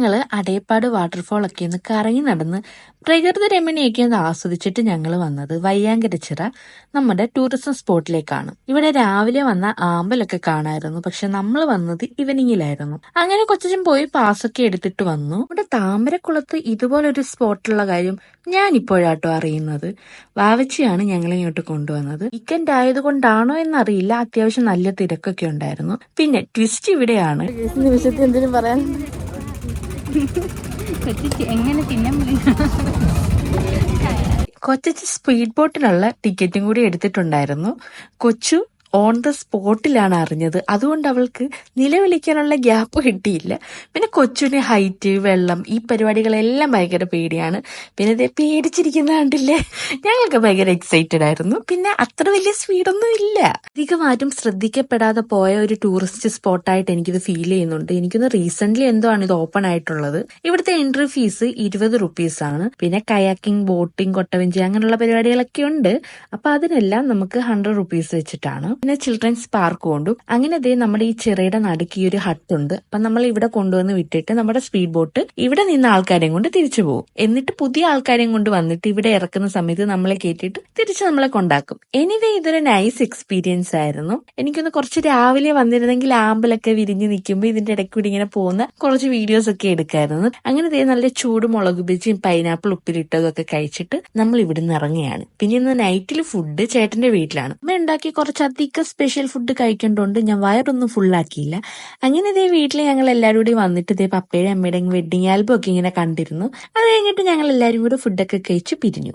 ഞങ്ങള് അടയപ്പാട് വാട്ടർഫോൾ ഒക്കെ ഒന്ന് കറങ്ങി നടന്ന് പ്രകൃതി രമണീയൊക്കെ ഒന്ന് ആസ്വദിച്ചിട്ട് ഞങ്ങൾ വന്നത് വയ്യാങ്കരച്ചിറ നമ്മുടെ ടൂറിസം സ്പോട്ടിലേക്കാണ്. ഇവിടെ രാവിലെ വന്ന ആമ്പലൊക്കെ കാണായിരുന്നു. പക്ഷെ നമ്മൾ വന്നത് ഈവനിങ്ങിലായിരുന്നു. അങ്ങനെ കൊച്ചച്ചൻ പോയി പാസ്സൊക്കെ എടുത്തിട്ട് വന്നു. ഇവിടെ താമരക്കുളത്ത് ഇതുപോലൊരു സ്പോട്ടുള്ള കാര്യം ഞാൻ ഇപ്പോഴാട്ടോ അറിയുന്നത്. വാവച്ചിയാണ് ഞങ്ങളെ ഇങ്ങോട്ട് കൊണ്ടുവന്നത്. വീക്കെൻഡ് ആയതുകൊണ്ടാണോ എന്നറിയില്ല, അത്യാവശ്യം നല്ല തിരക്കൊക്കെ ഉണ്ടായിരുന്നു. പിന്നെ ട്വിസ്റ്റ് ഇവിടെയാണ്. നിമിഷത്തിൽ എന്തിനും പറയാൻ കൊച്ചച്ച് സ്പീഡ് ബോട്ടിനുള്ള ടിക്കറ്റും കൂടി എടുത്തിട്ടുണ്ടായിരുന്നു. കൊച്ചു ഓൺ ദ സ്പോട്ടിലാണ് അറിഞ്ഞത്. അതുകൊണ്ട് അവൾക്ക് നിലവിളിക്കാനുള്ള ഗ്യാപ്പ് കിട്ടിയില്ല. പിന്നെ കൊച്ചുവിന് ഹൈറ്റ്, വെള്ളം, ഈ പരിപാടികളെല്ലാം ഭയങ്കര പേടിയാണ്. പിന്നെ ഇതേ പേടിച്ചിരിക്കുന്ന കണ്ടില്ലേ, ഞങ്ങൾക്ക് ഭയങ്കര എക്സൈറ്റഡ് ആയിരുന്നു. പിന്നെ അത്ര വലിയ സ്പീഡൊന്നും ഇല്ല. അധികമാരും ശ്രദ്ധിക്കപ്പെടാതെ പോയ ഒരു ടൂറിസ്റ്റ് സ്പോട്ടായിട്ട് എനിക്കിത് ഫീൽ ചെയ്യുന്നുണ്ട്. എനിക്കൊന്ന് റീസെന്റ് എന്തോ ആണ് ഇത് ഓപ്പൺ ആയിട്ടുള്ളത്. ഇവിടുത്തെ എൻട്രി ഫീസ് 20 റുപ്പീസ്. പിന്നെ കയാക്കിംഗ്, ബോട്ടിംഗ്, കൊട്ടവഞ്ചി അങ്ങനെയുള്ള പരിപാടികളൊക്കെ ഉണ്ട്. അപ്പൊ അതിനെല്ലാം നമുക്ക് 100 റുപ്പീസ് വെച്ചിട്ടാണ്. പിന്നെ ചിൽഡ്രൻസ് പാർക്ക് കൊണ്ടും. അങ്ങനെ ദേ നമ്മുടെ ഈ ചിറയുടെ നടുക്ക് ഈ ഒരു ഹട്ട് ഉണ്ട്. അപ്പൊ നമ്മൾ ഇവിടെ കൊണ്ടുവന്ന് വിട്ടിട്ട് നമ്മുടെ സ്പീഡ് ബോട്ട് ഇവിടെ നിന്ന് ആൾക്കാരെയും കൊണ്ട് തിരിച്ചു പോകും. എന്നിട്ട് പുതിയ ആൾക്കാരെയും കൊണ്ട് വന്നിട്ട് ഇവിടെ ഇറക്കുന്ന സമയത്ത് നമ്മളെ കയറ്റിയിട്ട് തിരിച്ച് നമ്മളെ കൊണ്ടാക്കും. എനിവേ ഇതൊരു നൈസ് എക്സ്പീരിയൻസ് ആയിരുന്നു. എനിക്കൊന്ന് കുറച്ച് രാവിലെ വന്നിരുന്നെങ്കിൽ ആമ്പലൊക്കെ വിരിഞ്ഞ് നിൽക്കുമ്പോൾ ഇതിന്റെ ഇടയ്ക്ക് കൂടി ഇങ്ങനെ പോകുന്ന കുറച്ച് വീഡിയോസ് ഒക്കെ എടുക്കായിരുന്നു. അങ്ങനെ ദേ നല്ല ചൂട് മുളക് ബജിയും പൈനാപ്പിൾ ഉപ്പിലിട്ടതും ഒക്കെ കഴിച്ചിട്ട് നമ്മൾ ഇവിടുന്ന് ഇറങ്ങുകയാണ്. പിന്നെ ഇന്ന് നൈറ്റിൽ ഫുഡ് ചേട്ടന്റെ വീട്ടിലാണ്. അമ്മ ഉണ്ടാക്കി കുറച്ചധികം സ്പെഷ്യൽ ഫുഡ് കഴിക്കേണ്ടതുകൊണ്ട് ഞാൻ വയറൊന്നും ഫുള്ളാക്കിയില്ല. അങ്ങനെ ഇതേ വീട്ടിൽ ഞങ്ങൾ എല്ലാവരും കൂടി വന്നിട്ട് ഇതേ പപ്പയുടെ അമ്മയുടെ വെഡിങ് ആൽബം ഒക്കെ ഇങ്ങനെ കണ്ടിരുന്നു. അത് കഴിഞ്ഞിട്ട് ഞങ്ങൾ എല്ലാവരും കൂടെ ഫുഡൊക്കെ കഴിച്ച് പിരിഞ്ഞു.